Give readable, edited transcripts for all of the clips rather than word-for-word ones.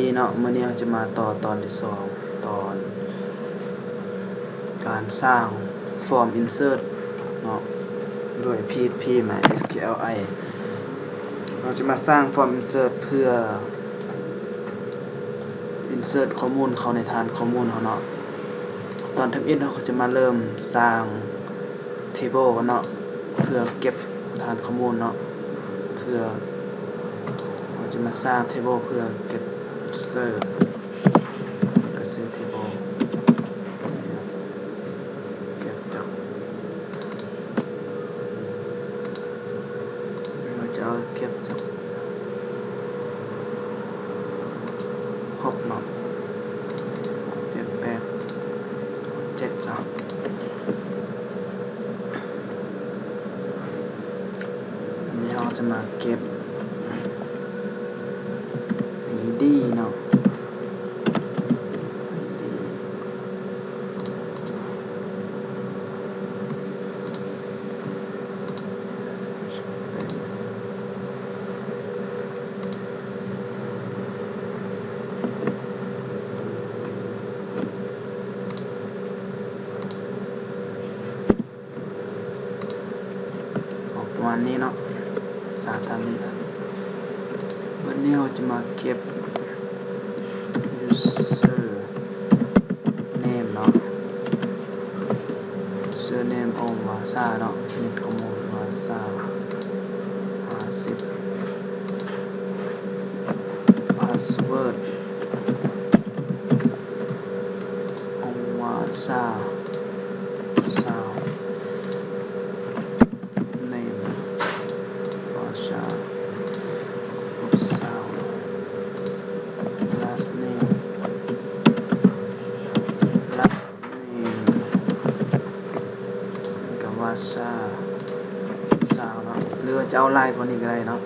ดีเนาะมื้อนี้เราจะมาต่อตอนที่2ตอนการสร้าง Form Insert เนาะด้วย PHP MySQLi เราจะมาสร้าง Form Insert เพื่อ Insert ข้อมูลเข้าในฐานข้อมูลเฮาเนาะตอนทำอินเราก็จะมาเริ่มสร้าง Table กันเนาะเพื่อเก็บฐานข้อมูลเนาะเพื่อเราจะมาสร้าง Table เพื่อเก็บInsert ก็ซื้อ Table เก็บจากเราจะเอาเก็บจาก6เนาะ7 8 7จ้ะอันนี้เราจะมาเก็บIDเนาะประมาณนี้เนาะสร้างตามนี้ครับวันนี้เราจะมาเก็บ user name เนาะ user name โอมวาซาเนาะชนิดข้อมูลวาซา50 password โอมวาซาname วาซาlast name กับวาซาเนาะหรือว่าจะเอาลายกว่านี้ก็ได้เนาะ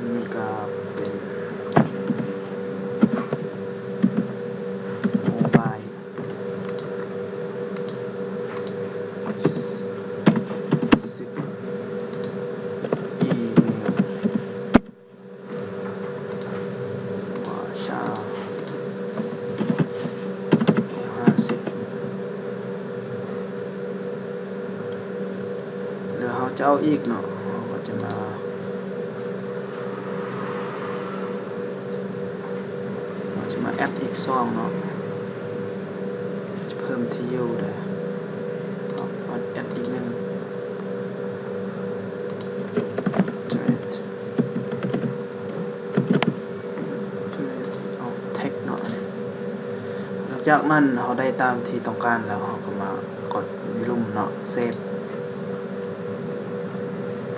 นี่ก็เป็นโมบายอีเมลวาซา50หรือเราจะเอาอีกเนาะเราก็จะมาแอดอีก2เนาะจะเพิ่มที่อยู่ได้เอาแอดอีก1เอาแท็กเนาะหลังจากนั้นเราได้ตามที่ต้องการแล้วเราก็มากดลุ่มเนาะเซฟ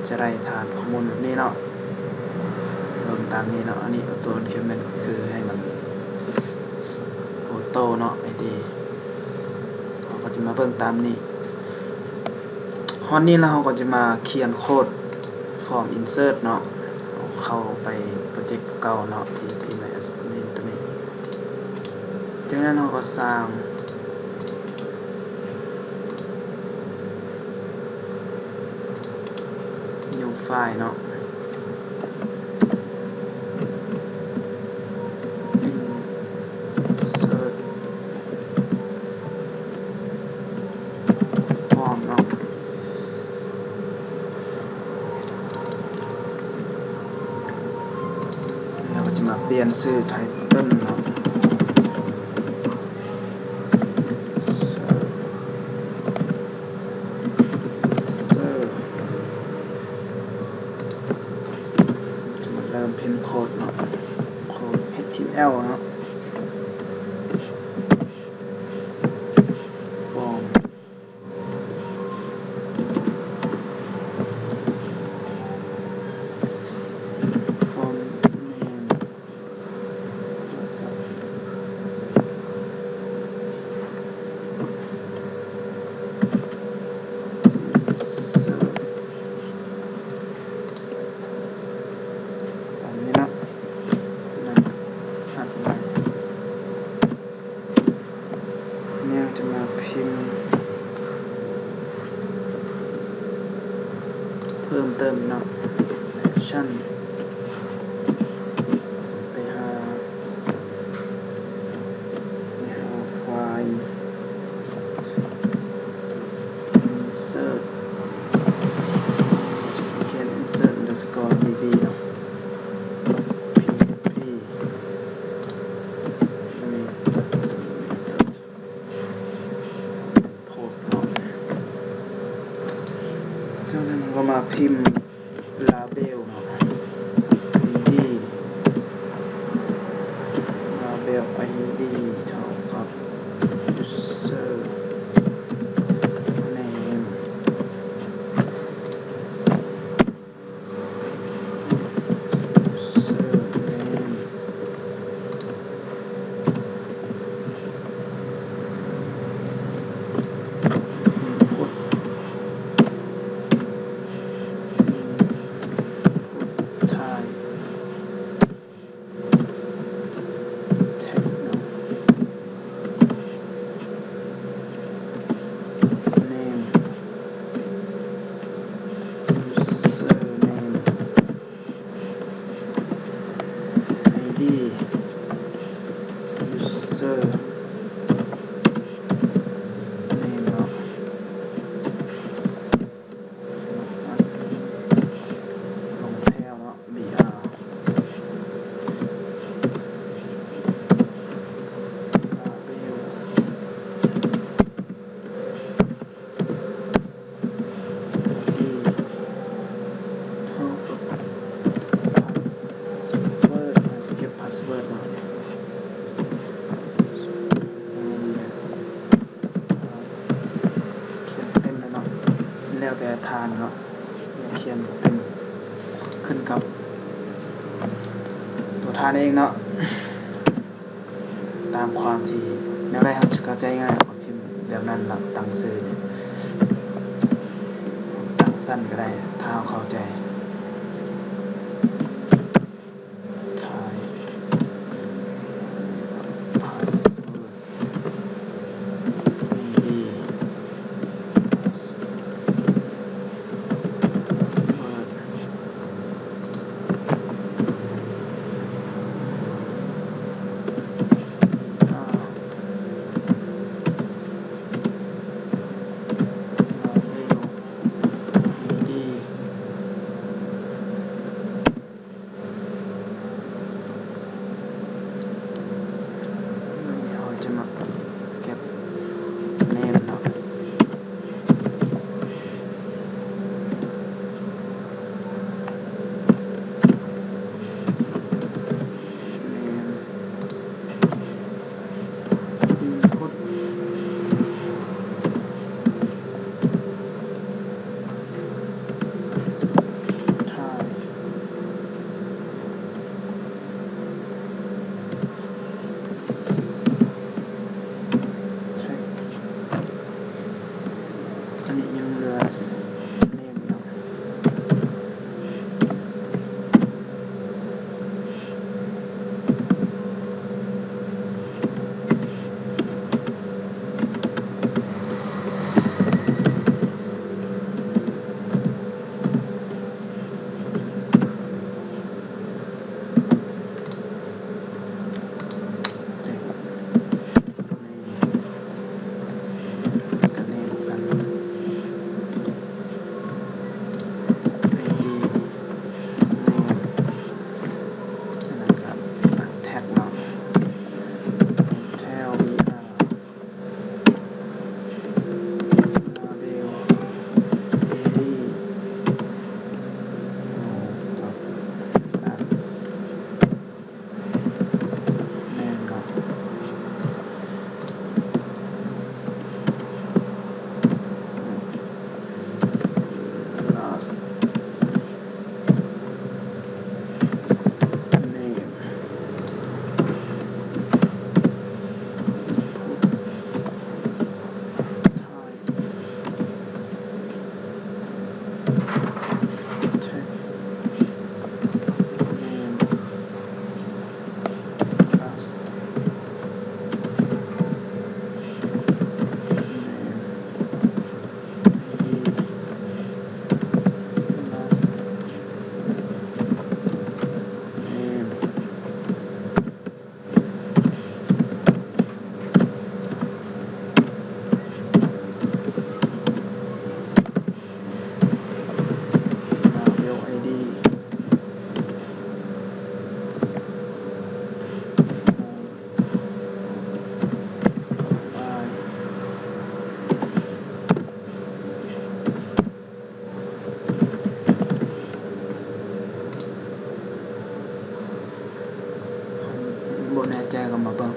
จะได้ฐานข้อมูลแบบนี้เนาะเริ่มตามนี้เนาะอันนี้ตัวอินคริเมนต์คือให้มันออโต้เนาะ ID เราก็จะมาเบิ่งตามนี้ฮอนนี้แล้วเราก็จะมาเขียนโค้ด Form Insert เนาะเข้าไปโปรเจกต์เก่าเนาะ PHP MySQL ตัวนี้จากนั้นเราก็สร้างnew file เนาะinsert form เนาะเราก็จะมาเปลี่ยนชื่อ title เนาะเริ่มพิมพ์โค้ดเนาะโค้ด HTML เนาะ form nameอันนี้เนาะอัดไว้เนี่ยจะมาพิมพ์เพิ่มเติมเนาะ action เป็ มาพิมพ์ label เนาะ id label id เท่ากับ user name user name input type text เนาะ name user name id user name เนาะลงแถวเนาะ br labelเท่ากับ password อาจจะเก็บ password มาเนี่ยเขียนเต็มเลยเนาะแล้วแต่ทานเนาะเขียนเต็มขึ้นกับตัวทานเองเนาะตามความที่แนวใดเราจะเข้าใจง่ายกว่าพิมพ์แบบนั้นหลักตั้งชื่อเนี่ยตั้งสั้นก็ได้ถ้าเราเข้าใจ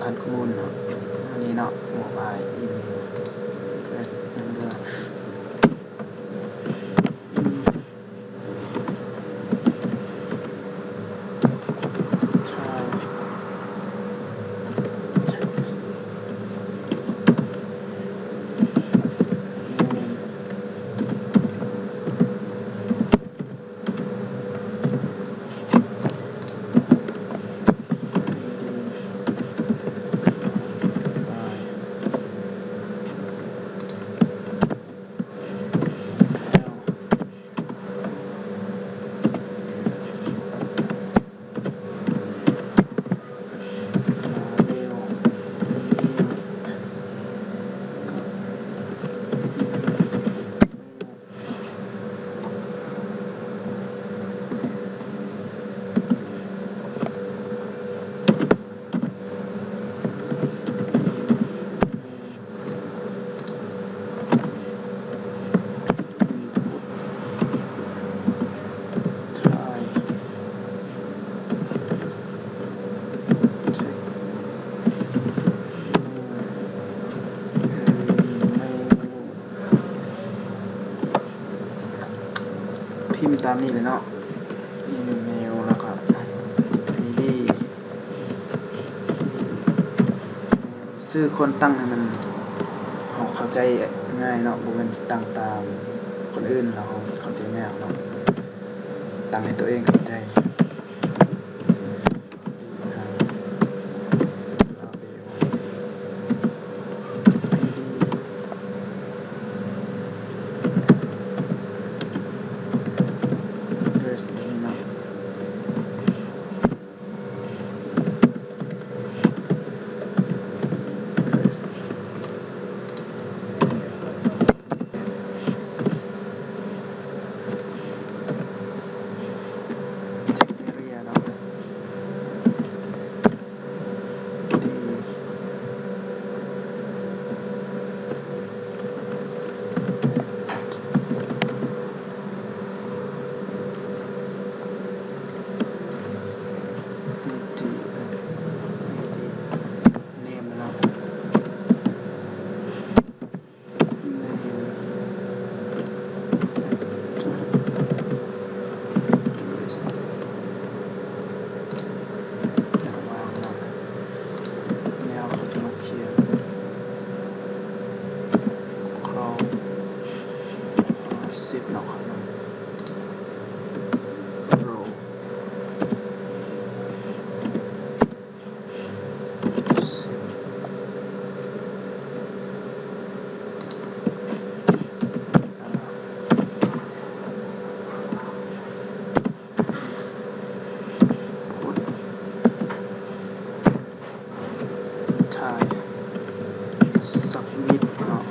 ฐานข้อมูลเนาะอันนี้เนาะโมบายอีเมลยังเหลือใช่พิมพ์ตามนี้เลยเนาะอีเมลแล้วก็ ID ชื่อคนตั้งให้มันเข้าใจง่ายเนาะบ่แม่นตั้งตามคนอื่นเราเข้าใจยากเนาะตั้งให้ตัวเองเข้าใจเนาะโรถ่าย submit เนาะ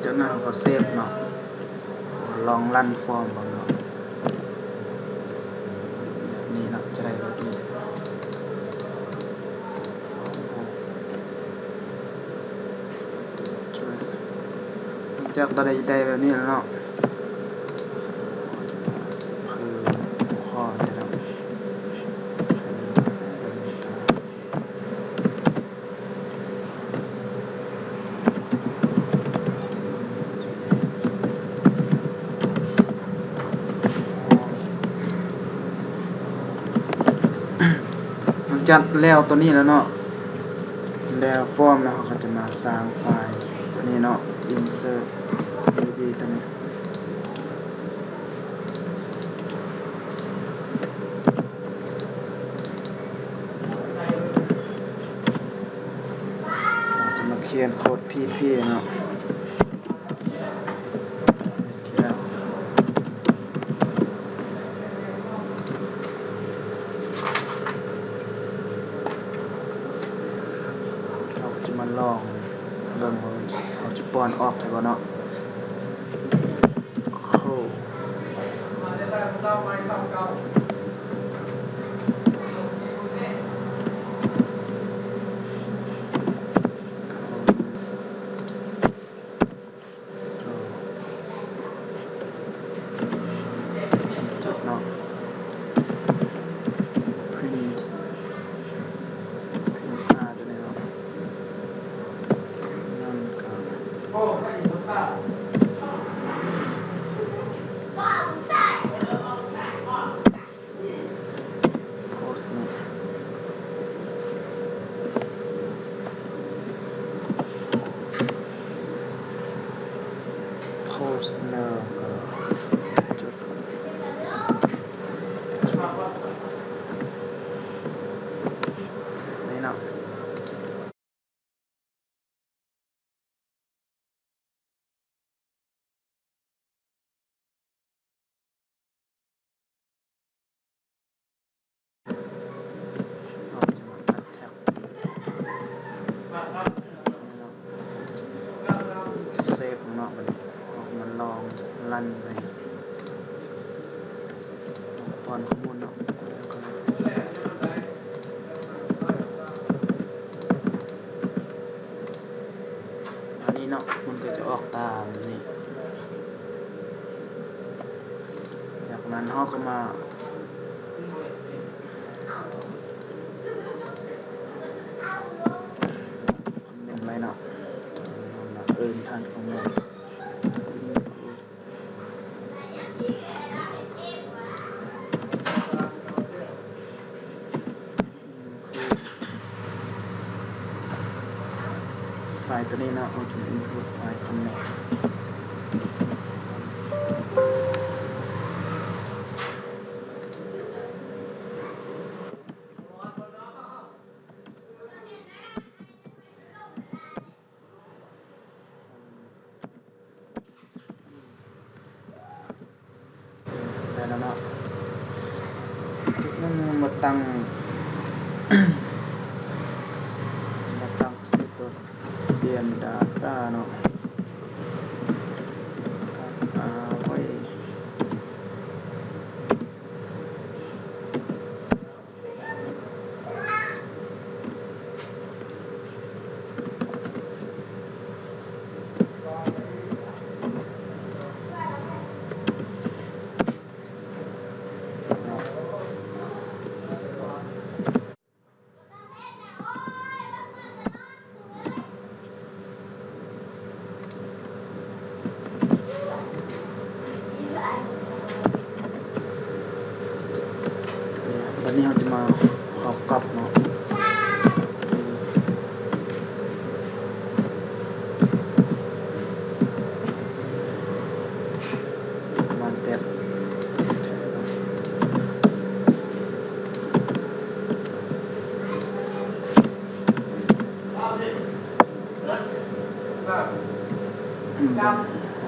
จากนั้นเราก็เซฟเนาะลองรันฟอร์มบ้างเนาะนี่เนาะจะได้แบบนี้จากได้แบบนี้แล้วเนาะคือหัวข้อนี่เนาะจัดแล้วตัวนี้แล้วเนาะแล้วฟอร์มแล้วเขาก็จะมาสร้างไฟล์ตัวนี้เนาะ insert db ตัวนี้จะมาเขียนโค้ด PP เนาะ SQL อนออกใช่ป่ะเนาะเข้าจบเนาะ print ตัวนี้เนาะนั่นก็โค้ดเนาะ post แล้วก็จดนี่เนาะเอาจะมาตัดแท็บเซฟของเนาะมันลองรันไปตอนข้อมูลเนาะอันนี้เนาะมันก็จะออกตามนี่จากนั้นเราก็มาคอมเมนต์ไว้เนาะเรามาทานข้อมูลไฟล์ตัวนี้เนาะเราจะ include ไฟล์ connect ได้แล้วเนาะมันมาตั้ง สำหรับตั้งเซตตัวเปลี่ยน data เนาะไว้เนาะวันนี้เราจะมาขอกลับเนาะประมาณ8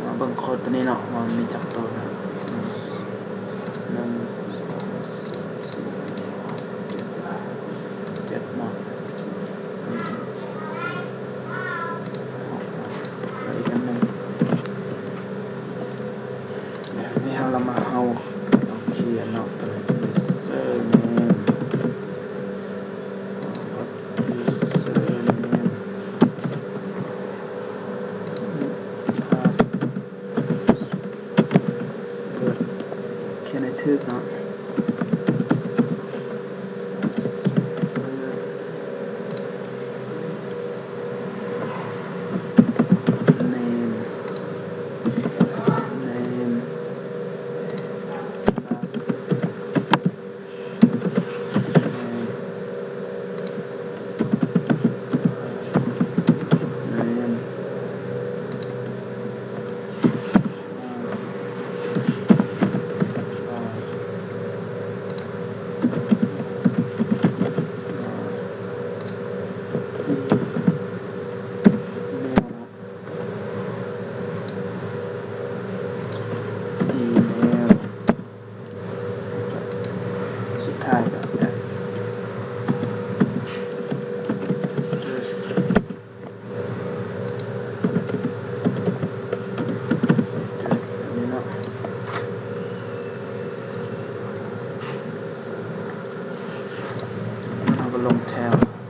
มาเบิ่งโค้ดตัวนี้เนาะมันมีจักตัวนะ1 2 3 4 5 6 7เนาะแล้วอีกอันหนึ่งนี่เรามาเอาต้องเขียนเนาะตัวนี้ user name user name password เขียนให้ถูกเนาะ name last name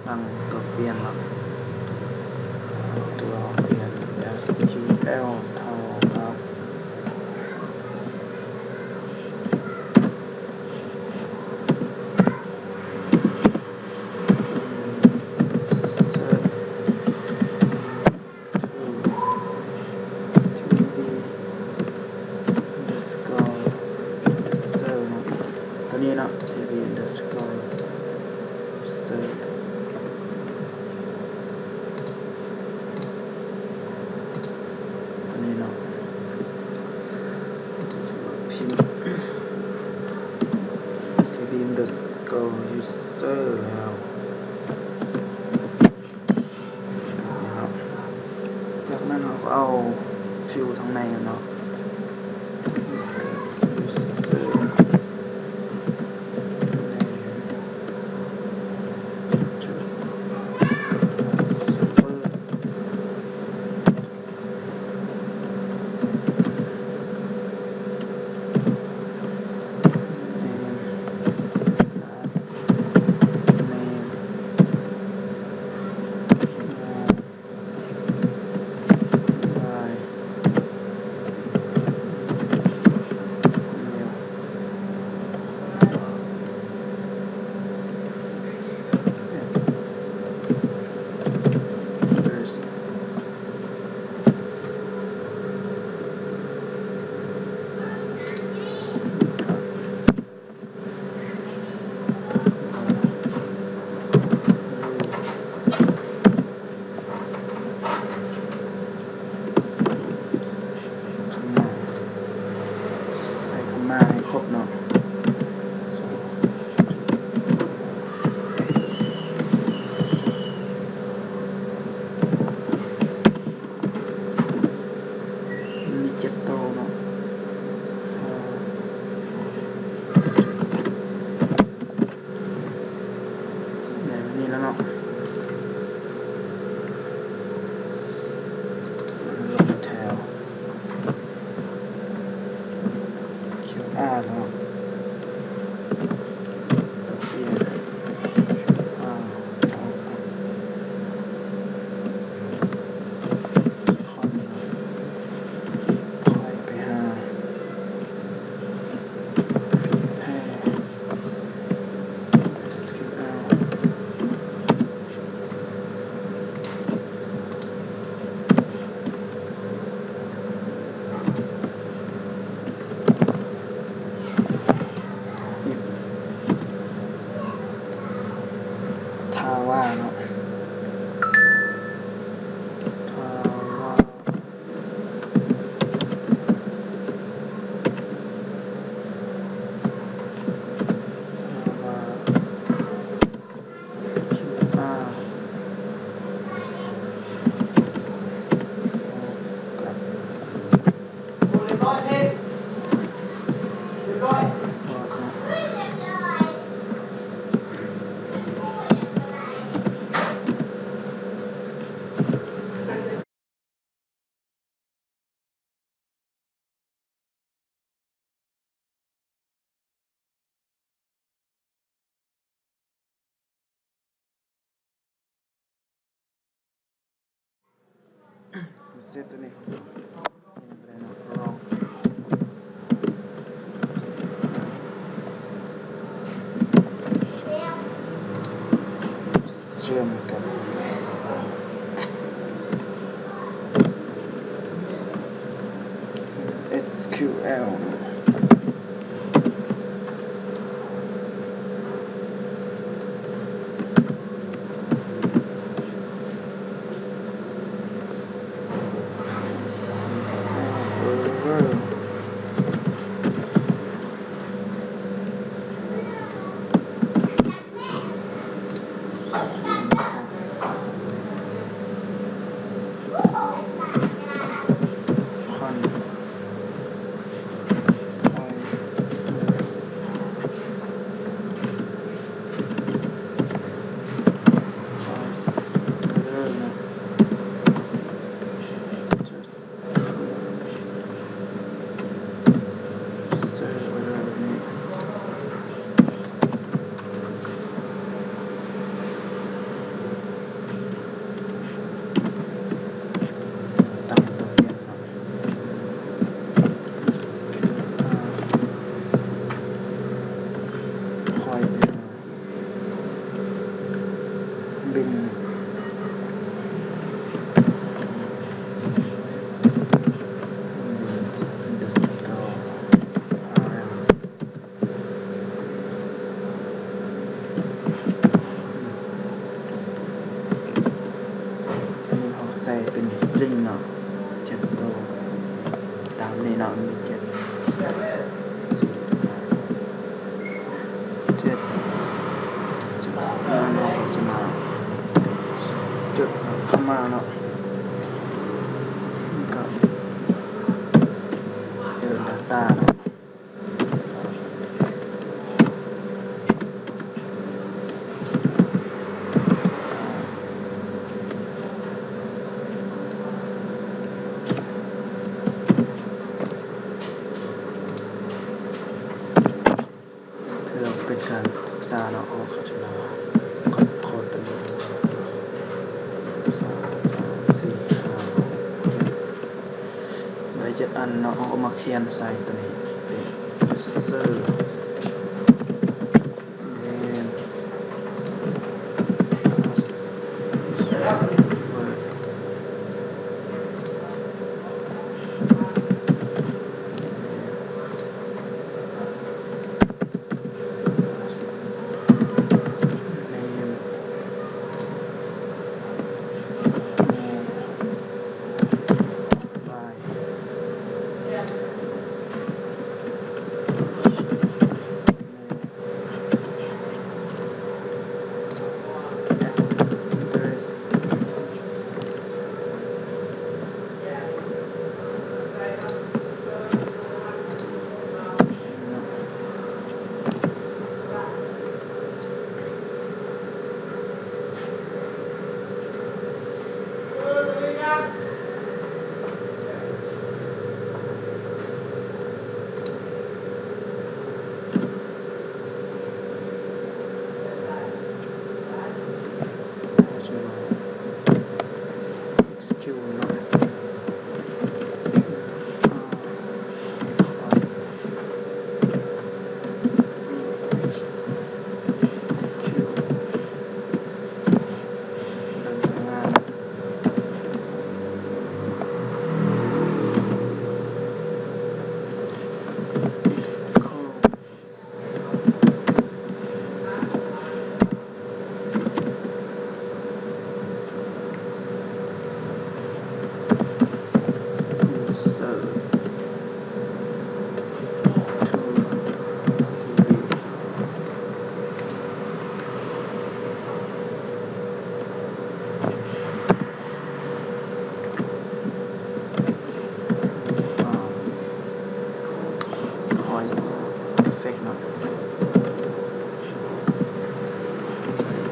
ลังตัวเปลี่ยนแล้วตัวเปลี่ยน SQL เท่ากับตัวนี้เนาะ tv underscore insert ตัวนี้เนาะพิมพ์ tv underscore user แล้วนะครับจากนั้นเราก็เอาฟิลทั้งในเนาะ userใส่คำมาให้ครบเนาะมี7ตัวเนาะแบบนี้แล้วเนาะลงแถว QR เนาะตัวเปลี่ยน QR เอาคอนค่อยไปหาแพร่ SQL อิฟทาว่าเนาะทาว่าQR กับฟอร์ดเนาะเซตตัวนี้อะไรนะลองเชื่อมกับ SQL เวอร์คอน ซาเนาะเขาจะมาโคตรตัวนี้2 3 4 5 6 7ได้7 อันเนาะเอามาเขียนใส่ตัวนี้เป็น user name password name by address execute เนาะuser voice effect เนาะ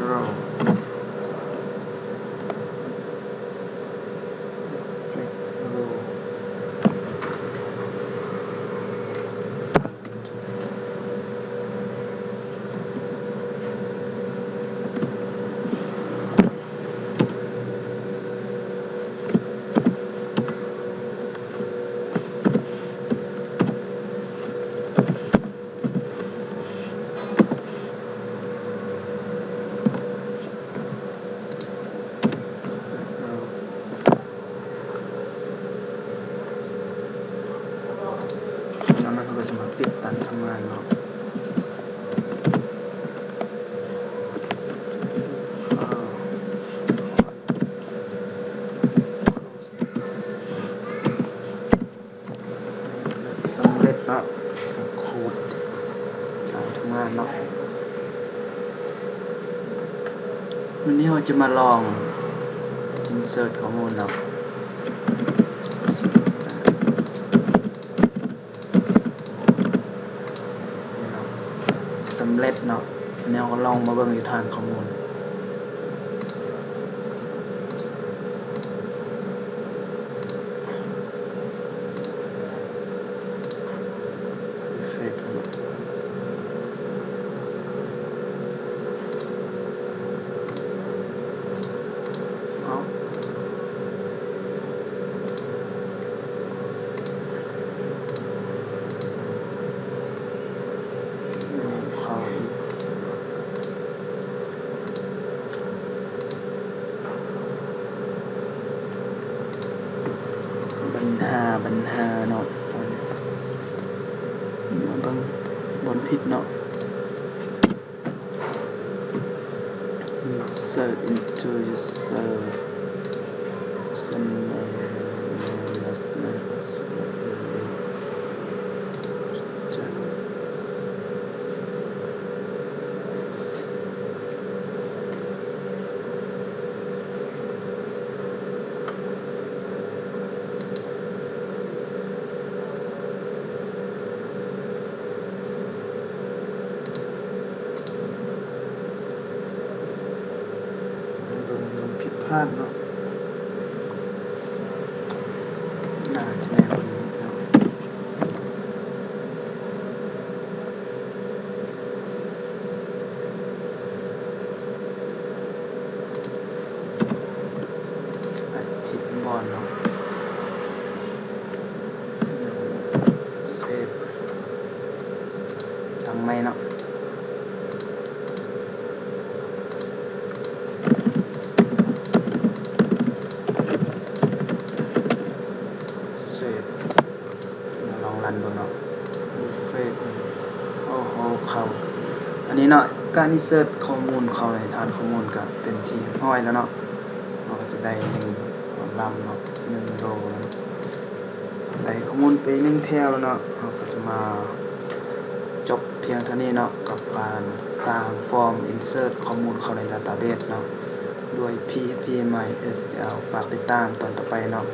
row click row แล้วมันก็จะมาปิดการทำงานเนาะสำเร็จเนาะโค้ดการทำงานเนาะวันนี้เราจะมาลอง insert ข้อมูลเนาะสำเร็จเนาะอันนี้เราก็ลองมาเบิ่งอยู่ฐานข้อมูลปัญหาเนาะมาเบิ่งบนผิดเนาะ insert into userผิดพลาดเนาะน่าจะแนวนี้เนาะ ใหม่เนาะเสร็จลองรันดูเนาะเฟซโอ้โหเข้าอันนี้เนาะการอินเสิร์ตข้อมูลเข้าในฐานข้อมูลก็เป็นที่ห้อยแล้วเนาะเราก็จะได้1ลำเนาะ1โลแล้วได้ข้อมูลไป1แถวแล้วเนาะเราก็จะมาจบเพียงเท่านี้เนาะกับการสร้างฟอร์ม insert ข้อมูลเข้าใน database เนาะด้วย PHP MySQL ฝากติดตามตอนต่อไปเนาะ